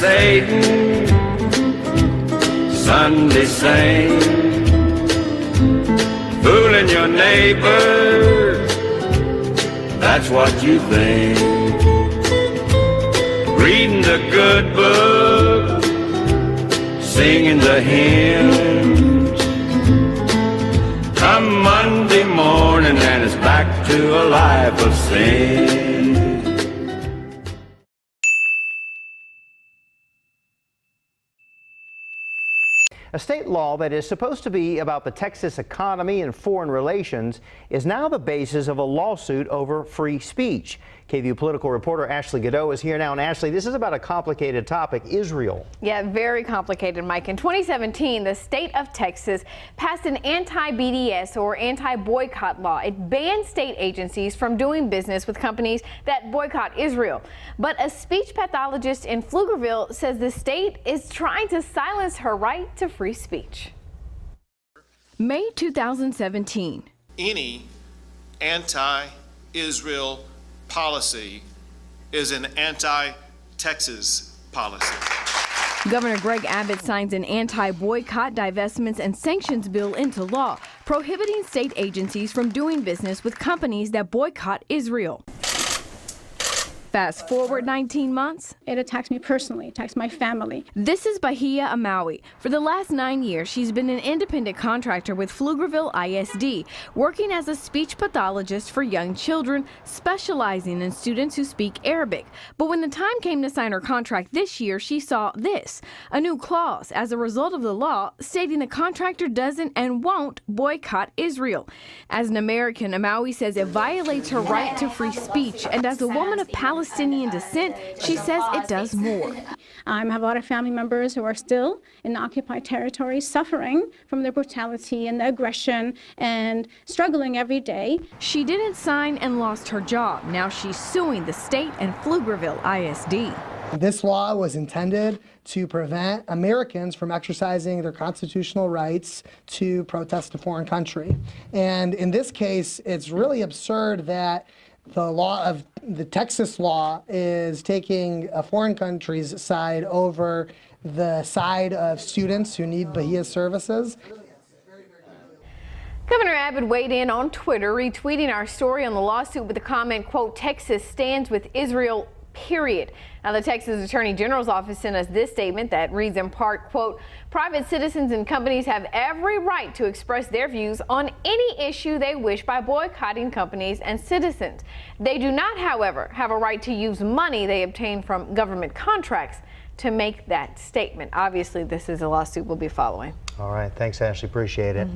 Satan, Sunday saint, fooling your neighbor, that's what you think. Reading the good book, singing the hymns, come Monday morning and it's back to a life of sin. A state law that is supposed to be about the Texas economy and foreign relations is now the basis of a lawsuit over free speech. KVUE political reporter Ashley Godot is here now. And Ashley, this is about a complicated topic, Israel. Yeah, very complicated, Mike. In 2017, the state of Texas passed an anti-BDS or anti-boycott law. It banned state agencies from doing business with companies that boycott Israel. But a speech pathologist in Pflugerville says the state is trying to silence her right to free speech. May 2017. Any anti-Israel policy is an anti-Texas policy. Governor Greg Abbott signs an anti-boycott, divestments, and sanctions bill into law, prohibiting state agencies from doing business with companies that boycott Israel. Fast forward 19 months. It attacks me personally, attacks my family. This is Bahia Amawi. For the last 9 years, she's been an independent contractor with Pflugerville ISD, working as a speech pathologist for young children, specializing in students who speak Arabic. But when the time came to sign her contract this year, she saw this, a new clause as a result of the law stating the contractor doesn't and won't boycott Israel. As an American, Amawi says it violates her right to free speech, and as a woman of Palestinian descent, she says it does more. I have a lot of family members who are still in the occupied territory, suffering from the brutality and the aggression and struggling every day. She didn't sign and lost her job. Now she's suing the state and Pflugerville ISD. This law was intended to prevent Americans from exercising their constitutional rights to protest a foreign country. And in this case, it's really absurd that the Texas law is taking a foreign country's side over the side of students who need Bahia's services. Governor Abbott weighed in on Twitter, retweeting our story on the lawsuit with the comment, quote, Texas stands with Israel, period. Now, the Texas Attorney General's office sent us this statement that reads in part, quote, private citizens and companies have every right to express their views on any issue they wish by boycotting companies and citizens. They do not, however, have a right to use money they obtain from government contracts to make that statement. Obviously, this is a lawsuit we'll be following. All right. Thanks, Ashley. Appreciate it.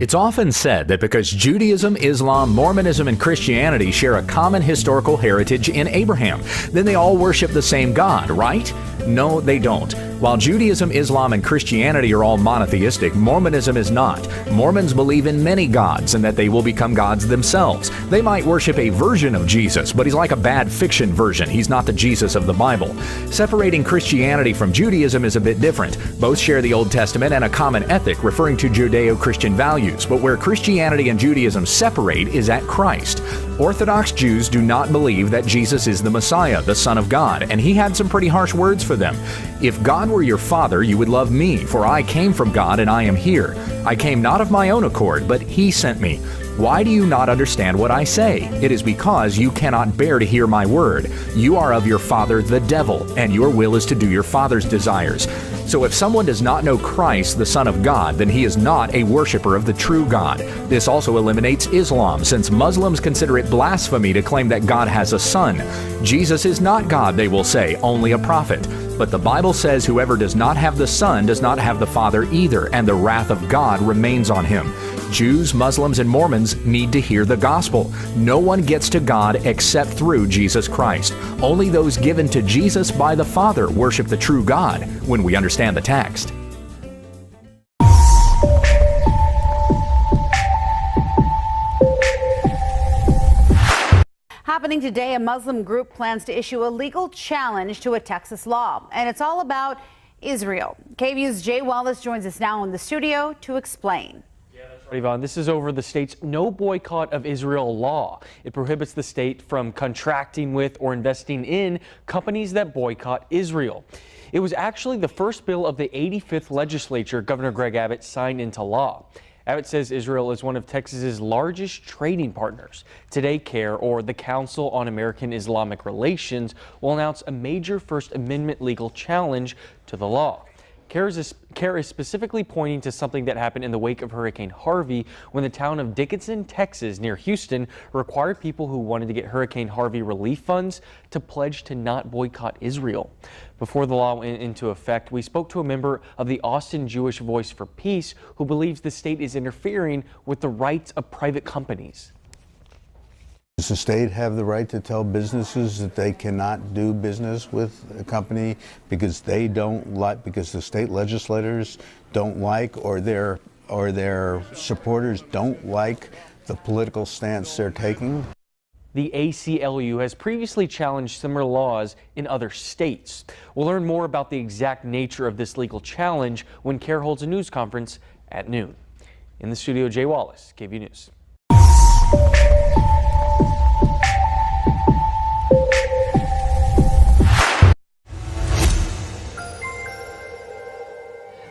It's often said that because Judaism, Islam, Mormonism, and Christianity share a common historical heritage in Abraham, then they all worship the same God, right? No, they don't. While Judaism, Islam, and Christianity are all monotheistic, Mormonism is not. Mormons believe in many gods and that they will become gods themselves. They might worship a version of Jesus, but he's like a bad fiction version. He's not the Jesus of the Bible. Separating Christianity from Judaism is a bit different. Both share the Old Testament and a common ethic referring to Judeo-Christian values, but where Christianity and Judaism separate is at Christ. Orthodox Jews do not believe that Jesus is the Messiah, the Son of God, and he had some pretty harsh words for them. If God were your father, you would love me, for I came from God and I am here. I came not of my own accord, but he sent me. Why do you not understand what I say? It is because you cannot bear to hear my word. You are of your father the devil, and your will is to do your father's desires. So if someone does not know Christ, the Son of God, then he is not a worshiper of the true God. This also eliminates Islam, since Muslims consider it blasphemy to claim that God has a son. Jesus is not God, they will say, only a prophet. But the Bible says whoever does not have the Son does not have the Father either, and the wrath of God remains on him. Jews, Muslims, and Mormons need to hear the gospel. No one gets to God except through Jesus Christ. Only those given to Jesus by the Father worship the true God, when we understand the text. Happening today, a Muslim group plans to issue a legal challenge to a Texas law, and it's all about Israel. KVUE's Jay Wallace joins us now in the studio to explain. Yvonne, this is over the state's no boycott of Israel law. It prohibits the state from contracting with or investing in companies that boycott Israel. It was actually the first bill of the 85th legislature Governor Greg Abbott signed into law. Abbott says Israel is one of Texas's largest trading partners. Today, CARE, or the Council on American Islamic Relations, will announce a major First Amendment legal challenge to the law. CARE is specifically pointing to something that happened in the wake of Hurricane Harvey, when the town of Dickinson, Texas, near Houston, required people who wanted to get Hurricane Harvey relief funds to pledge to not boycott Israel. Before the law went into effect, we spoke to a member of the Austin Jewish Voice for Peace who believes the state is interfering with the rights of private companies. Does the state have the right to tell businesses that they cannot do business with a company because they don't like, because the state legislators don't like, or their supporters don't like the political stance they're taking? The ACLU has previously challenged similar laws in other states. We'll learn more about the exact nature of this legal challenge when CARE holds a news conference at noon. In the studio, Jay Wallace, KVUE News.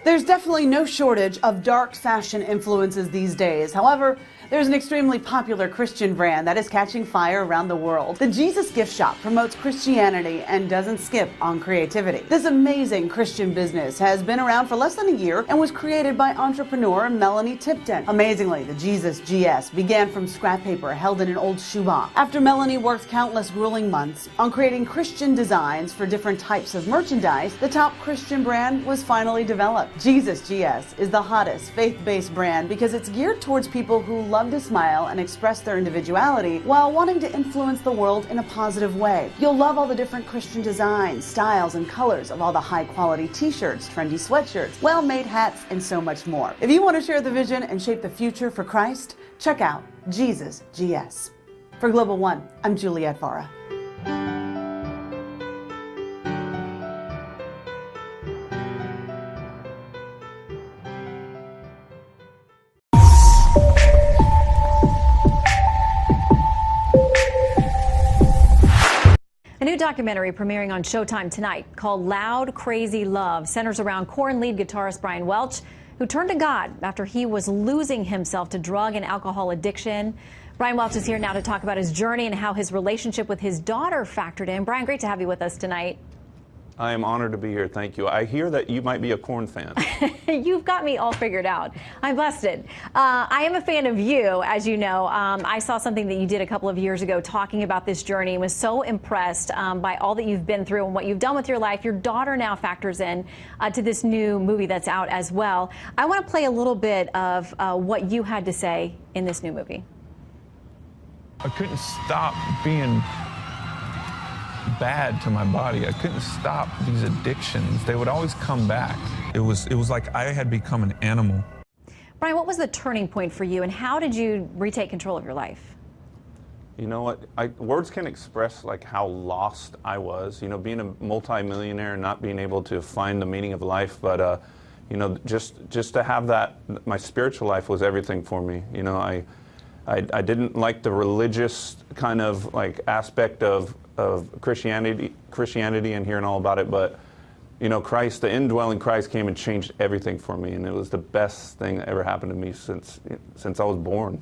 There's definitely no shortage of dark fashion influences these days. However, there's an extremely popular Christian brand that is catching fire around the world. The Jesus Gift Shop promotes Christianity and doesn't skip on creativity. This amazing Christian business has been around for less than a year and was created by entrepreneur Melanie Tipton. Amazingly, the Jesus GS began from scrap paper held in an old shoebox. After Melanie worked countless grueling months on creating Christian designs for different types of merchandise, the top Christian brand was finally developed. Jesus GS is the hottest faith-based brand because it's geared towards people who love to smile and express their individuality while wanting to influence the world in a positive way. You'll love all the different Christian designs, styles, and colors of all the high-quality t-shirts, trendy sweatshirts, well-made hats, and so much more. If you want to share the vision and shape the future for Christ, check out Jesus GS. For Global One, I'm Juliette Vara. A new documentary premiering on Showtime tonight called Loud, Crazy Love centers around Korn lead guitarist Brian Welch, who turned to God after he was losing himself to drug and alcohol addiction. Brian Welch is here now to talk about his journey and how his relationship with his daughter factored in. Brian, great to have you with us tonight. I am honored to be here. Thank you. I hear that you might be a Korn fan. You've got me all figured out. I'm busted. I am a fan of you, as you know. I saw something that you did a couple of years ago talking about this journey and was so impressed by all that you've been through and what you've done with your life. Your daughter now factors in to this new movie that's out as well. I want to play a little bit of what you had to say in this new movie. I couldn't stop being bad to my body. I couldn't stop these addictions. They would always come back. It was like I had become an animal. Brian, what was the turning point for you and how did you retake control of your life? You know what? Words can't express like how lost I was. You know, being a multimillionaire and not being able to find the meaning of life. But you know, just to have that, my spiritual life was everything for me. You know, I didn't like the religious kind of like aspect of Christianity and hearing all about it, but you know, Christ, the indwelling Christ came and changed everything for me, and it was the best thing that ever happened to me since I was born.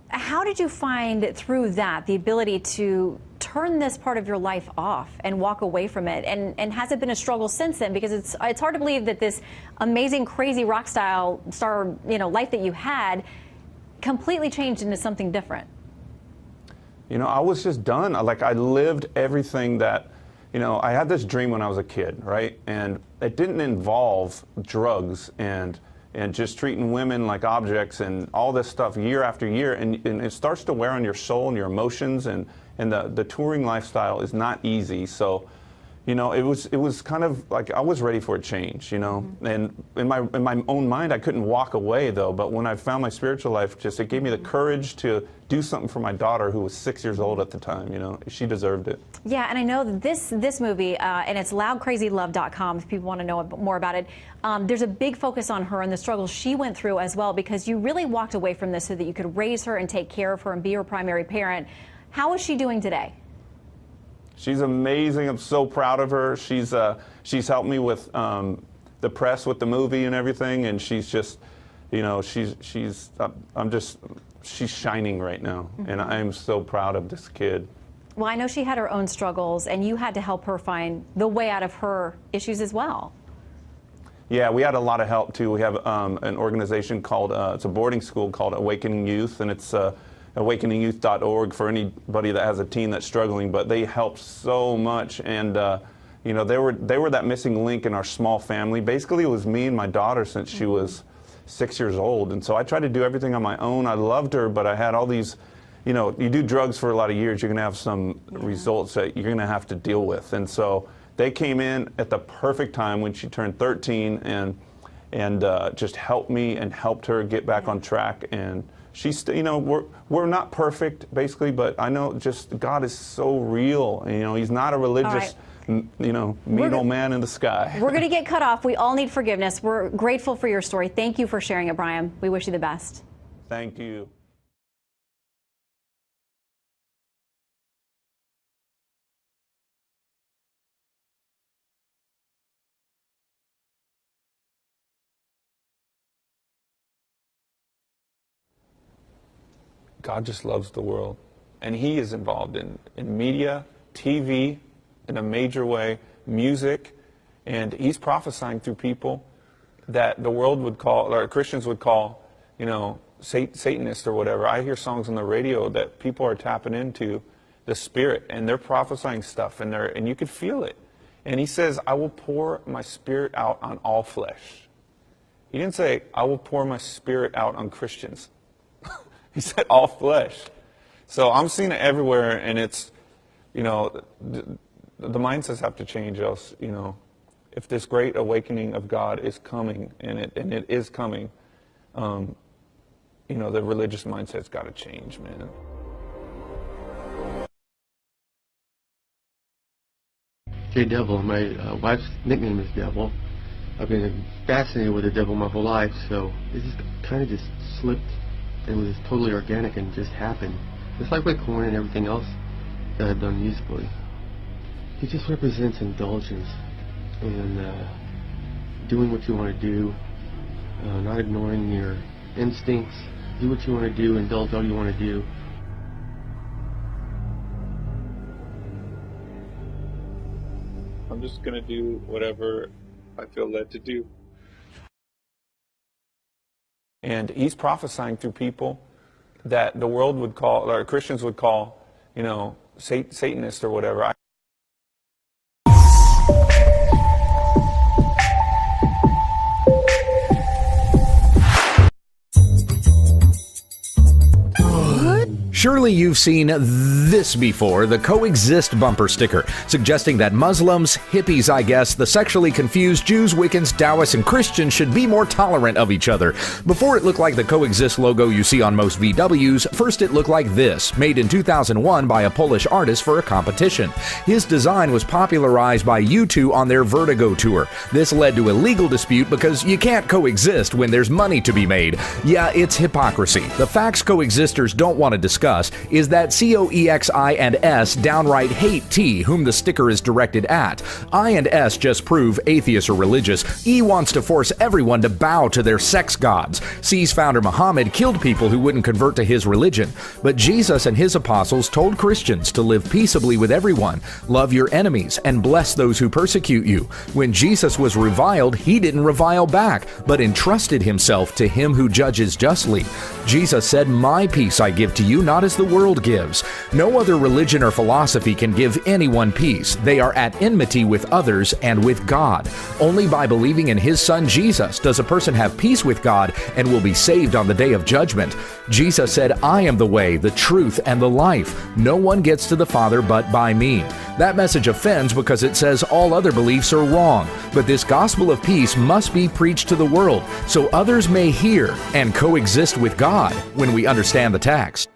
How did you find through that the ability to turn this part of your life off and walk away from it? And has it been a struggle since then? Because it's hard to believe that this amazing, crazy rock star, you know, life that you had completely changed into something different. You know, I was just done. I lived everything that, you know, I had this dream when I was a kid, right? And it didn't involve drugs and just treating women like objects and all this stuff year after year. And it starts to wear on your soul and your emotions. And the touring lifestyle is not easy. So, you know, it was kind of like I was ready for a change, you know, and in my own mind I couldn't walk away though. But when I found my spiritual life, it gave me the courage to do something for my daughter who was 6 years old at the time. You know, she deserved it. Yeah, and I know that this movie, and it's loudcrazylove.com if people want to know more about it. There's a big focus on her and the struggles she went through as well, because you really walked away from this so that you could raise her and take care of her and be her primary parent. How is she doing today? She's amazing. I'm so proud of her. She's helped me with the press with the movie and everything, and she's just, you know, she's shining right now, and I am so proud of this kid. Well, I know she had her own struggles, and you had to help her find the way out of her issues as well. Yeah, we had a lot of help too. We have an organization called, it's a boarding school called Awakening Youth, and it's awakeningyouth.org for anybody that has a teen that's struggling. But they helped so much, and you know, they were that missing link in our small family. Basically, it was me and my daughter since she was 6 years old, and so I tried to do everything on my own. I loved her, but I had all these, you know, you do drugs for a lot of years, you're going to have some results that you're going to have to deal with. And so they came in at the perfect time when she turned 13 and just helped me and helped her get back on track. And she's, you know, we're not perfect, basically, but I know just God is so real. You know, he's not a religious, you know, mean old man in the sky. We're going to get cut off. We all need forgiveness. We're grateful for your story. Thank you for sharing it, Brian. We wish you the best. Thank you. God just loves the world, and he is involved in media, TV, in a major way, music, and he's prophesying through people that the world would call, or Christians would call, you know, Satanists or whatever. I hear songs on the radio that people are tapping into the Spirit, and they're prophesying stuff, and you could feel it. And he says, I will pour my Spirit out on all flesh. He didn't say, I will pour my Spirit out on Christians. He said all flesh. So I'm seeing it everywhere, and it's, you know, the mindsets have to change, else, you know, if this great awakening of God is coming, and it is coming, you know, the religious mindset's got to change, man. Hey, Devil. My wife's nickname is Devil. I've been fascinated with the devil my whole life, so it just kind of just slipped. It was totally organic and just happened. Just like with corn and everything else that I've done musically. He just represents indulgence and doing what you want to do, not ignoring your instincts. Do what you want to do, indulge all you want to do. I'm just going to do whatever I feel led to do. And he's prophesying through people that the world would call, or Christians would call, you know, Satanists or whatever. Surely you've seen this before, the coexist bumper sticker, suggesting that Muslims, hippies I guess, the sexually confused Jews, Wiccans, Taoists, and Christians should be more tolerant of each other. Before it looked like the coexist logo you see on most VWs, first it looked like this, made in 2001 by a Polish artist for a competition. His design was popularized by U2 on their Vertigo tour. This led to a legal dispute because you can't coexist when there's money to be made. Yeah, it's hypocrisy. The facts coexisters don't want to discuss is that COEXI and S downright hate T, whom the sticker is directed at. I and S just prove atheists are religious. E wants to force everyone to bow to their sex gods. C's founder Muhammad killed people who wouldn't convert to his religion. But Jesus and his apostles told Christians to live peaceably with everyone, love your enemies, and bless those who persecute you. When Jesus was reviled, he didn't revile back, but entrusted himself to him who judges justly. Jesus said, "My peace I give to you, not not as the world gives. No other religion or philosophy can give anyone peace. They are at enmity with others and with God. Only by believing in His Son Jesus does a person have peace with God and will be saved on the day of judgment. Jesus said, "I am the way, the truth, and the life. No one gets to the Father but by me." That message offends because it says all other beliefs are wrong. But this gospel of peace must be preached to the world so others may hear and coexist with God when we understand the text.